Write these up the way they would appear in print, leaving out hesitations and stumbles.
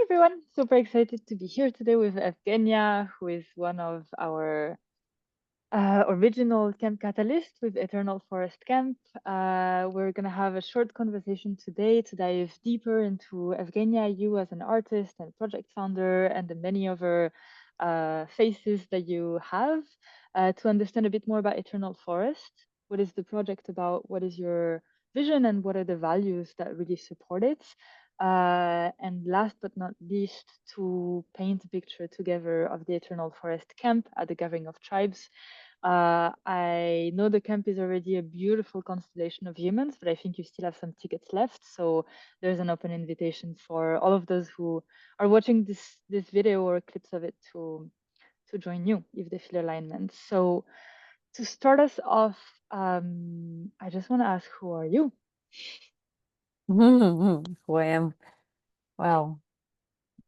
everyone. Super excited to be here today with Evgenia, who is one of our original camp catalysts with Eternal Forest Camp. We're going to have a short conversation today to dive deeper into Evgenia, you as an artist and project founder, and the many other faces that you have, to understand a bit more about Eternal Forest. What is the project about? What is your vision, and what are the values that really support it? And last but not least, to paint a picture together of the Eternal Forest Camp at the Gathering of Tribes. I know the camp is already a beautiful constellation of humans, but I think you still have some tickets left. So there's an open invitation for all of those who are watching this video or clips of it to join you if they feel alignment. So to start us off, I just want to ask, who are you? Who I am? Well,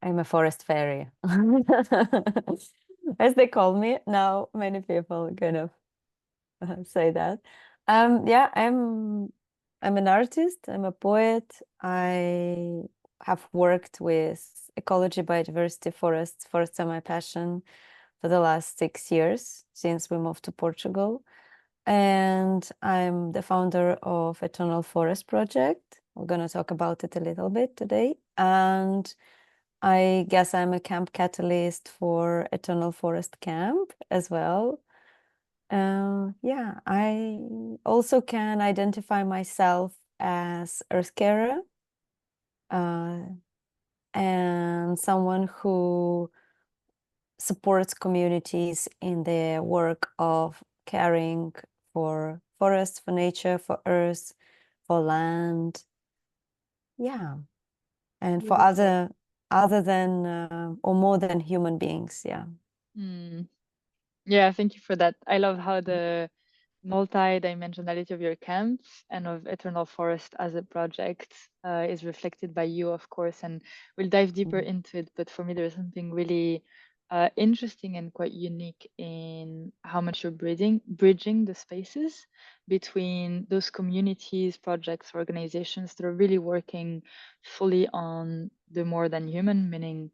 I'm a forest fairy, as they call me now. Many people kind of say that. Yeah, I'm an artist. I'm a poet. I have worked with ecology, biodiversity, forests. Forests are my passion for the last 6 years since we moved to Portugal. And I'm the founder of Eternal Forest Project. We're going to talk about it a little bit today. And I guess I'm a camp catalyst for Eternal Forest Camp as well. Yeah, I also can identify myself as Earth Carer, and someone who supports communities in their work of caring for forests, for nature, for earth, for land. Yeah, and for Beautiful. other than or more than human beings. Yeah. Yeah, thank you for that. I love how the multi-dimensionality of your camps and of Eternal Forest as a project is reflected by you, of course, and we'll dive deeper Mhm. into it. But for me, there's something really interesting and quite unique in how much you're bridging the spaces between those communities, projects, organizations that are really working fully on the more than human, meaning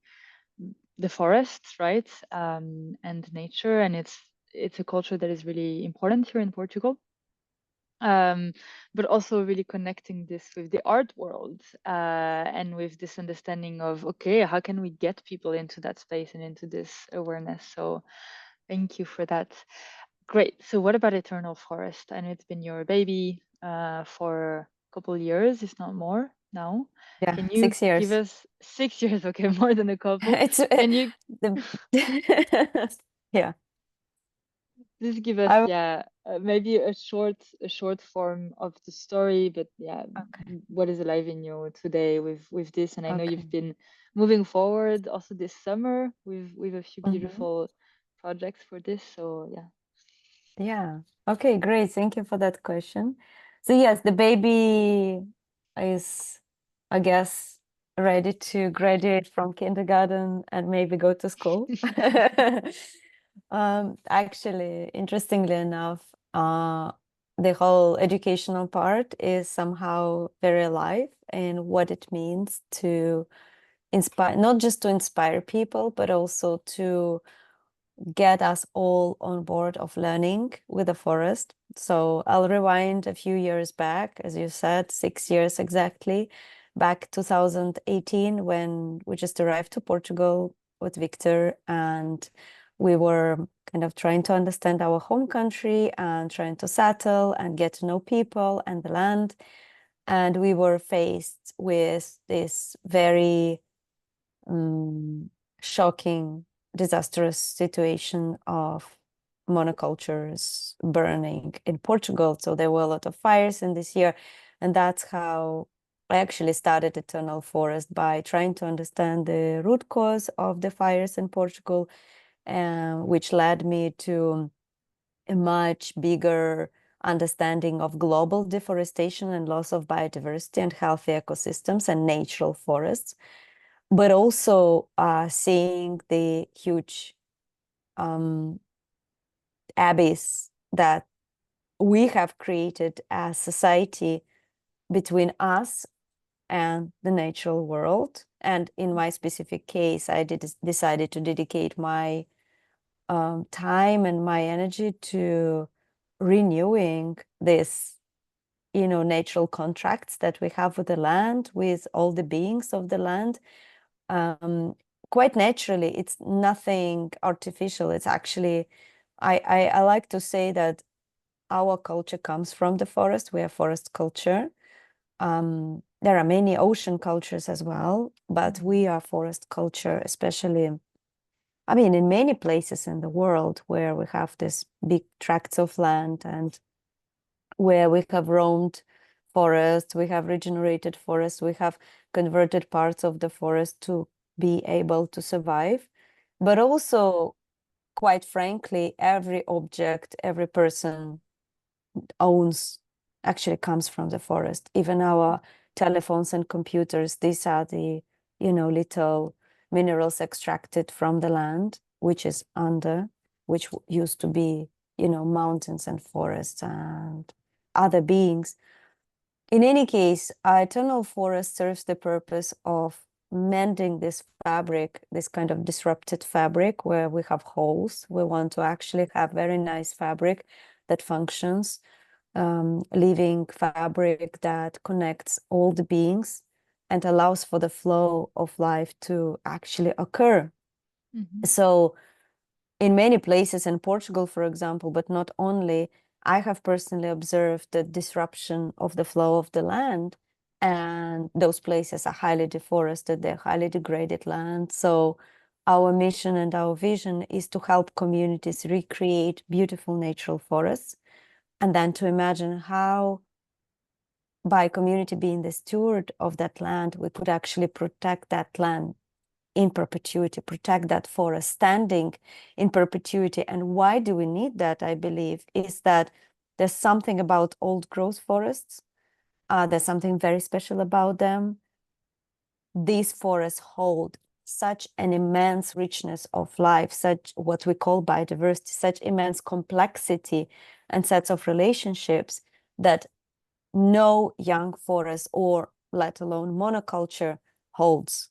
the forests, right, and nature, and it's a culture that is really important here in Portugal. But also really connecting this with the art world, and with this understanding of, okay, how can we get people into that space and into this awareness? So thank you for that. Great. So what about Eternal Forest? I know it's been your baby for a couple years, if not more now. Yeah, Can you 6 years. give us 6 years? Okay, more than a couple. It's Can you the yeah. just give us, I yeah, maybe a short form of the story, but yeah, okay. what is alive in you today with this? And I know Okay. you've been moving forward also this summer with a few Mhm. beautiful projects for this. So yeah. Yeah. Okay, great. Thank you for that question. So yes, the baby is, I guess, ready to graduate from kindergarten and maybe go to school. Actually, interestingly enough, the whole educational part is somehow very alive in what it means to inspire, not just to inspire people, but also to get us all on board of learning with the forest. So I'll rewind a few years back, as you said, 6 years exactly, back 2018, when we just arrived to Portugal with Victor, and we were kind of trying to understand our home country and trying to settle and get to know people and the land. And we were faced with this very shocking, disastrous situation of monocultures burning in Portugal. So there were a lot of fires in this year. And that's how I actually started Eternal Forest, by trying to understand the root cause of the fires in Portugal, which led me to a much bigger understanding of global deforestation and loss of biodiversity and healthy ecosystems and natural forests, but also seeing the huge abyss that we have created as society between us and the natural world, And in my specific case, I decided to dedicate my time and my energy to renewing this, natural contracts that we have with the land, with all the beings of the land. Quite naturally, it's nothing artificial. It's actually, I like to say that our culture comes from the forest. We are forest culture. There are many ocean cultures as well, but we are forest culture, especially, I mean, in many places in the world where we have this big tracts of land and where we have roamed forests, we have regenerated forests, we have converted parts of the forest to be able to survive. But also, quite frankly, every object, every person owns actually comes from the forest. Even our telephones and computers, these are the, little minerals extracted from the land, which is under, which used to be, mountains and forests and other beings. In any case, our eternal forest serves the purpose of mending this fabric, this kind of disrupted fabric where we have holes. We want to actually have very nice fabric that functions, living fabric that connects all the beings and allows for the flow of life to actually occur. So in many places in Portugal, for example, but not only, I have personally observed the disruption of the flow of the land, and those places are highly deforested, they're highly degraded land. So our mission and our vision is to help communities recreate beautiful natural forests, and then to imagine how, by community being the steward of that land, we could actually protect that land in perpetuity, protect that forest standing in perpetuity. And why do we need that, I believe, is that there's something about old growth forests. There's something very special about them. These forests hold such an immense richness of life, such what we call biodiversity, such immense complexity and sets of relationships that no young forest or let alone monoculture holds.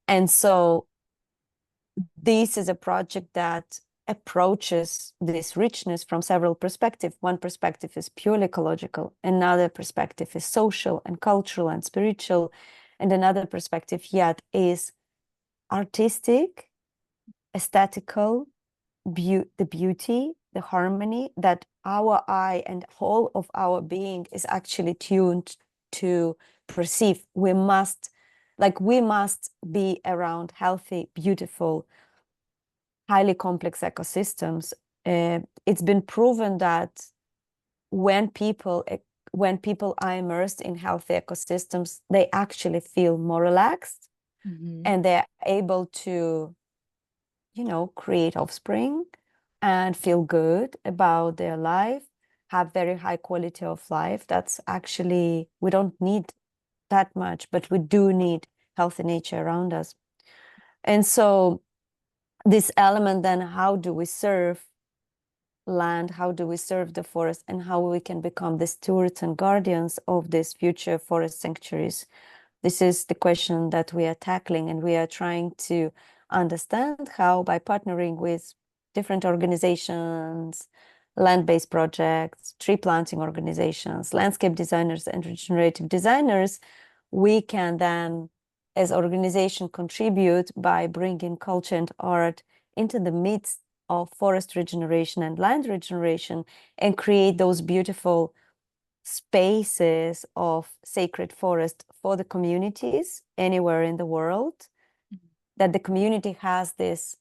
And so this is a project that approaches this richness from several perspectives. One perspective is purely ecological, another perspective is social and cultural and spiritual, and another perspective yet is artistic, aesthetical, the beauty, the harmony that our eye and whole of our being is actually tuned to perceive. We must be around healthy, beautiful, highly complex ecosystems. It's been proven that when people are immersed in healthy ecosystems, they actually feel more relaxed, and they're able to, create offspring and feel good about their life, have very high quality of life. That's actually, we don't need that much, but we do need healthy nature around us. And so this element, then, how do we serve land, how do we serve the forest, and how we can become the stewards and guardians of these future forest sanctuaries? This is the question that we are tackling, and we are trying to understand how, by partnering with different organizations, land-based projects, tree planting organizations, landscape designers, and regenerative designers, we can then, as organization, contribute by bringing culture and art into the midst of forest regeneration and land regeneration, and create those beautiful spaces of sacred forest for the communities anywhere in the world, that the community has this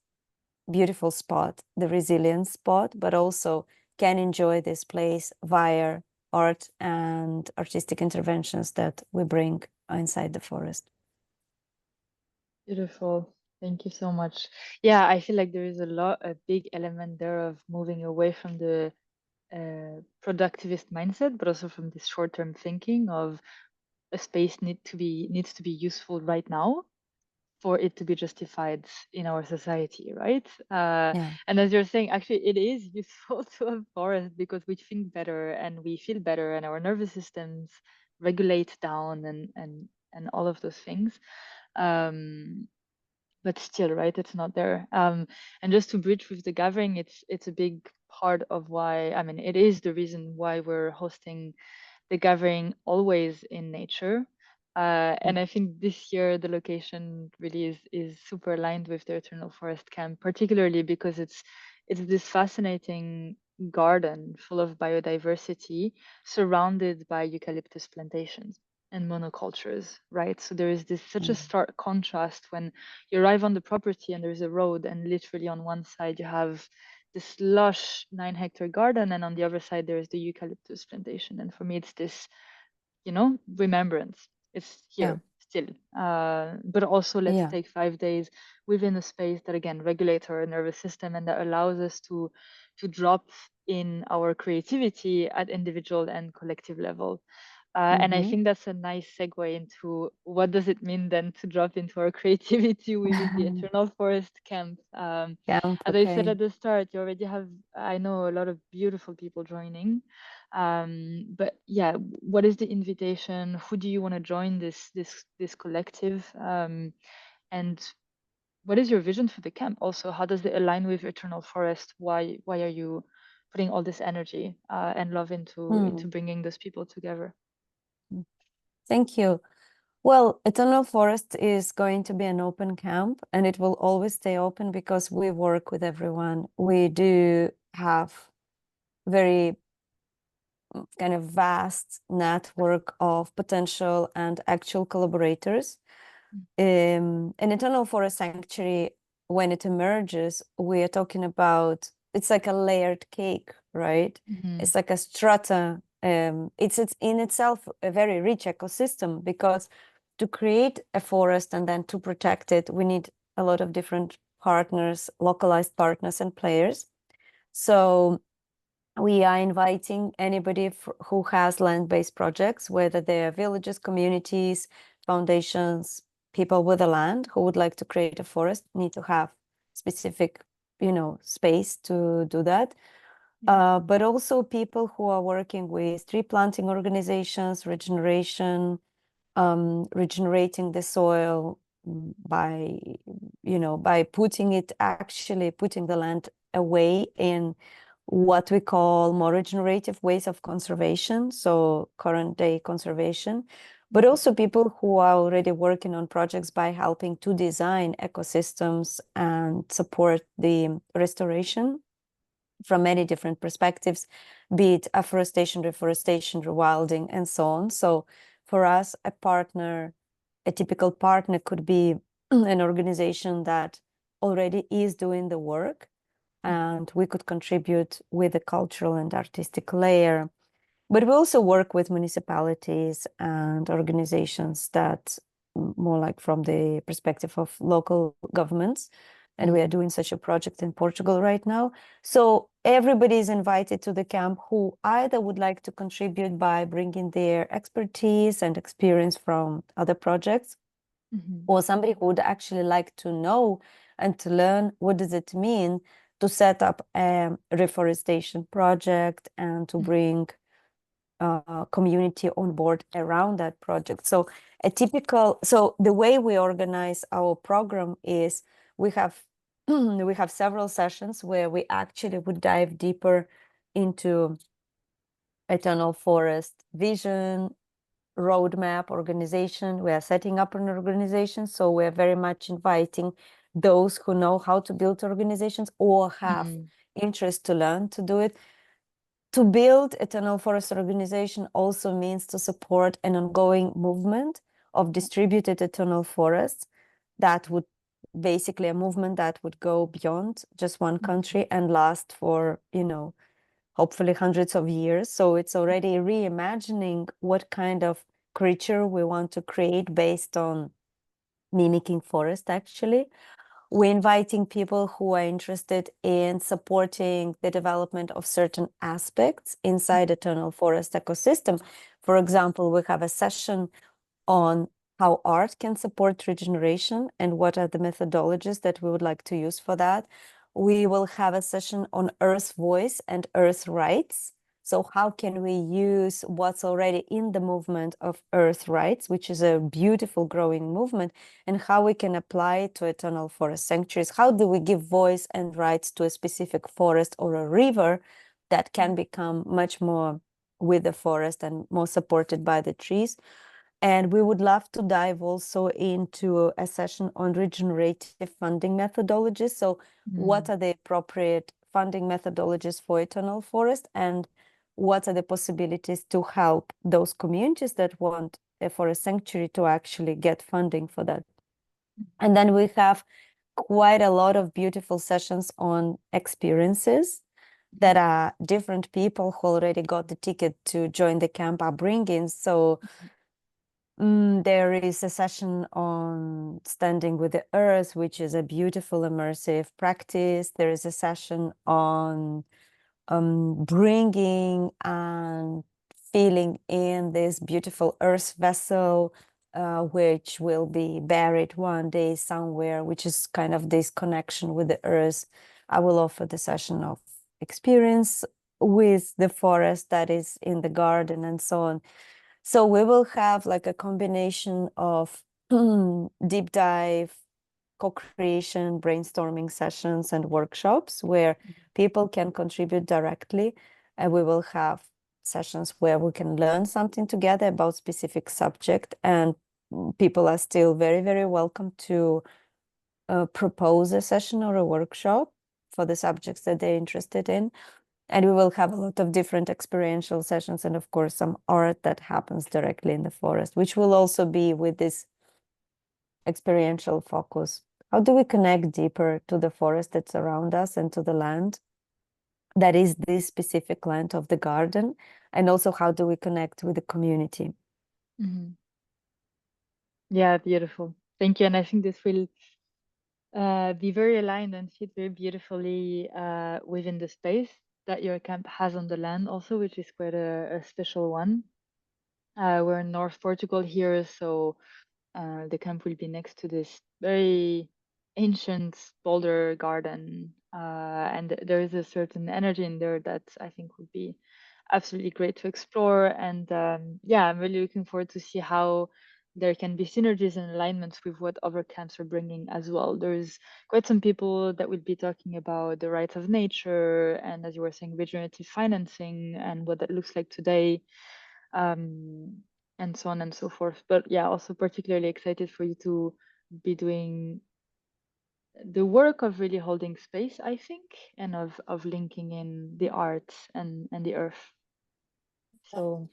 beautiful spot, the resilient spot, but also can enjoy this place via art and artistic interventions that we bring inside the forest. Beautiful. Thank you so much. Yeah, I feel like there is a big element there of moving away from the productivist mindset, but also from this short-term thinking of a space needs to be useful right now for it to be justified in our society, right? Yeah. And as you're saying, actually, it is useful to a forest because we think better and we feel better, and our nervous systems regulate down and all of those things. But still, right, it's not there. And just to bridge with the gathering, it's a big part of why, I mean, it is the reason why we're hosting the gathering always in nature. And I think this year the location really is super aligned with the Eternal Forest Camp, particularly because it's this fascinating garden full of biodiversity surrounded by eucalyptus plantations and monocultures, right? So there is this such a stark contrast when you arrive on the property and there's a road, and literally on one side you have this lush 9 hectare garden, and on the other side there's the eucalyptus plantation. And for me, it's this, remembrance. It's Yeah. here still. But also let's Yeah. take 5 days within a space that again regulates our nervous system and that allows us to drop in our creativity at individual and collective level. And I think that's a nice segue into what does it mean then to drop into our creativity within the Eternal Forest Camp. Camp, As I said okay. at the start, you already have, I know, a lot of beautiful people joining. But yeah, what is the invitation? Who do you want to join this collective? And what is your vision for the camp? Also, how does it align with Eternal Forest? Why are you putting all this energy and love into bringing those people together? Thank you. Well, Eternal Forest is going to be an open camp, and it will always stay open because we work with everyone. We do have very kind of vast network of potential and actual collaborators. An Eternal Forest Sanctuary, when it emerges, we are talking about, it's like a layered cake, right? It's like a strata. It's in itself a very rich ecosystem, because to create a forest and then to protect it, we need a lot of different partners, localized partners and players. So we are inviting anybody who has land-based projects, whether they are villages, communities, foundations, people with a land who would like to create a forest, need to have specific, space to do that. But also people who are working with tree planting organizations, regeneration, regenerating the soil by, by putting the land away in what we call more regenerative ways of conservation, so current day conservation, but also people who are already working on projects by helping to design ecosystems and support the restoration from many different perspectives, be it afforestation, reforestation, rewilding, and so on. So for us, a typical partner could be an organization that already is doing the work, and we could contribute with the cultural and artistic layer. But we also work with municipalities and organizations that more like from the perspective of local governments. And we are doing such a project in Portugal right now. So everybody is invited to the camp who either would like to contribute by bringing their expertise and experience from other projects, or somebody who would actually like to know and to learn what does it mean to set up a reforestation project and to bring community on board around that project. So the way we organize our program is we have we have several sessions where we actually would dive deeper into Eternal Forest vision, roadmap, organization. We are setting up an organization, so we're very much inviting those who know how to build organizations or have interest to learn to do it. To build Eternal Forest organization also means to support an ongoing movement of distributed eternal forests that would basically a movement that would go beyond just one country and last for, hopefully hundreds of years. So it's already reimagining what kind of creature we want to create based on mimicking forest, actually. We're inviting people who are interested in supporting the development of certain aspects inside Eternal Forest ecosystem. For example, we have a session on how art can support regeneration and what are the methodologies that we would like to use for that. We will have a session on Earth voice and Earth rights. So how can we use what's already in the movement of Earth Rights, which is a beautiful growing movement, and how we can apply it to eternal forest sanctuaries? How do we give voice and rights to a specific forest or a river that can become much more with the forest and more supported by the trees? And we would love to dive also into a session on regenerative funding methodologies. So what are the appropriate funding methodologies for eternal forest, and what are the possibilities to help those communities that want a forest sanctuary to actually get funding for that? And then we have quite a lot of beautiful sessions on experiences that are different people who already got the ticket to join the camp are bringing. So there is a session on standing with the earth, which is a beautiful immersive practice. There is a session on bringing and feeling in this beautiful earth vessel, which will be buried one day somewhere, which is kind of this connection with the earth. I will offer the session of experience with the forest that is in the garden and so on. So we will have like a combination of deep dive, co-creation, brainstorming sessions and workshops where people can contribute directly. And we will have sessions where we can learn something together about specific subject, and people are still very, very welcome to propose a session or a workshop for the subjects that they're interested in. And we will have a lot of different experiential sessions and, of course, some art that happens directly in the forest, which will also be with this experiential focus. How do we connect deeper to the forest that's around us and to the land that is this specific land of the garden? And also, how do we connect with the community? Yeah, beautiful. Thank you. And I think this will be very aligned and fit very beautifully within the space that your camp has on the land also, which is quite a special one. We're in North Portugal here, so the camp will be next to this very ancient boulder garden, and there is a certain energy in there that I think would be absolutely great to explore. And yeah, I'm really looking forward to see how there can be synergies and alignments with what other camps are bringing as well. There's quite some people that will be talking about the rights of nature, and as you were saying, regenerative financing and what that looks like today, and so on and so forth. But yeah, also particularly excited for you to be doing the work of really holding space, I think, and of linking in the arts and the earth. So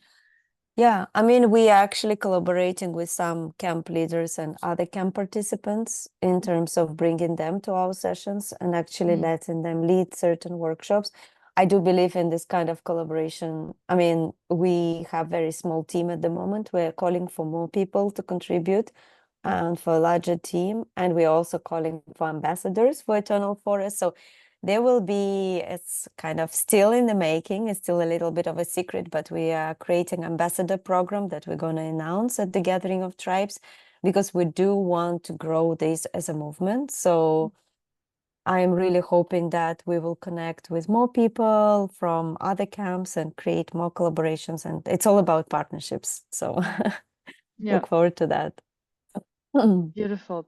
Yeah, I mean, we are actually collaborating with some camp leaders and other camp participants in terms of bringing them to our sessions and actually letting them lead certain workshops. I do believe in this kind of collaboration. I mean, we have very small team at the moment. We're calling for more people to contribute and for a larger team. And we're also calling for ambassadors for Eternal Forest. So there will be, it's kind of still in the making, it's still a little bit of a secret, but we are creating ambassador program that we're going to announce at the Gathering of Tribes, because we do want to grow this as a movement. So I'm really hoping that we will connect with more people from other camps and create more collaborations. And it's all about partnerships. So yeah, look forward to that. beautiful.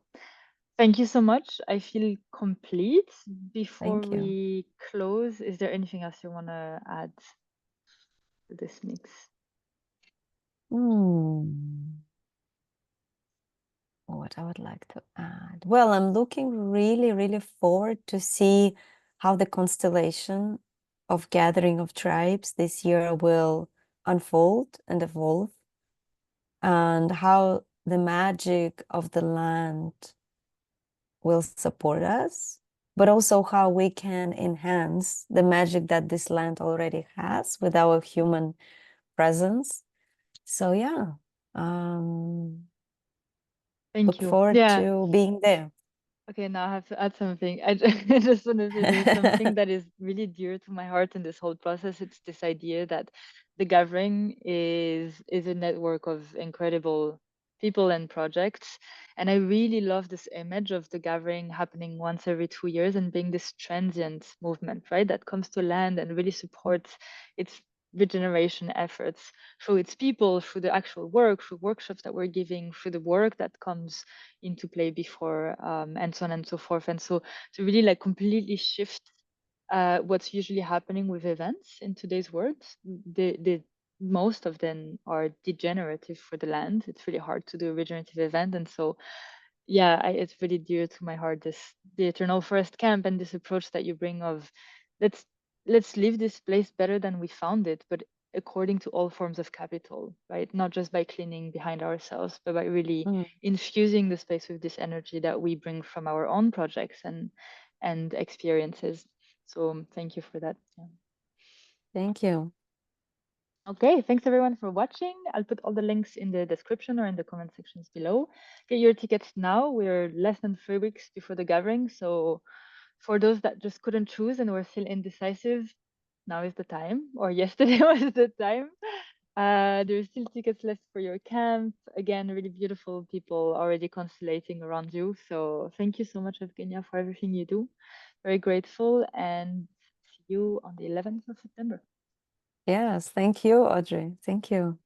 Thank you so much. I feel complete. Before Thank you. we close, is there anything else you want to add to this mix? What I would like to add. Well, I'm looking really, really forward to see how the constellation of Gathering of Tribes this year will unfold and evolve, and how the magic of the land will support us, but also how we can enhance the magic that this land already has with our human presence. So yeah, Thank look you. forward Yeah. to being there. Okay, now I have to add something. I just want to say there's something that is really dear to my heart in this whole process. It's this idea that the Gathering is a network of incredible people and projects. And I really love this image of the Gathering happening once every 2 years and being this transient movement, right? That comes to land and really supports its regeneration efforts through its people, through the actual work, through workshops that we're giving, through the work that comes into play before, and so on and so forth. And so to really like completely shift what's usually happening with events in today's world, the most of them are degenerative for the land. It's really hard to do a regenerative event, and so yeah, it's really dear to my heart, the Eternal Forest Camp and this approach that you bring of let's leave this place better than we found it, but according to all forms of capital, right? Not just by cleaning behind ourselves, but by really Mm. infusing the space with this energy that we bring from our own projects and experiences. So thank you for that. Yeah. Thank you. Okay, thanks everyone for watching. I'll put all the links in the description or in the comment sections below. Get your tickets now. We're less than 3 weeks before the gathering. So for those that just couldn't choose and were still indecisive, now is the time, or yesterday was the time. There's still tickets left for your camp. Again, really beautiful people already constellating around you. So thank you so much, Evgenia, for everything you do. Very grateful, and see you on the 11th of September. Yes, thank you, Audrey. Thank you.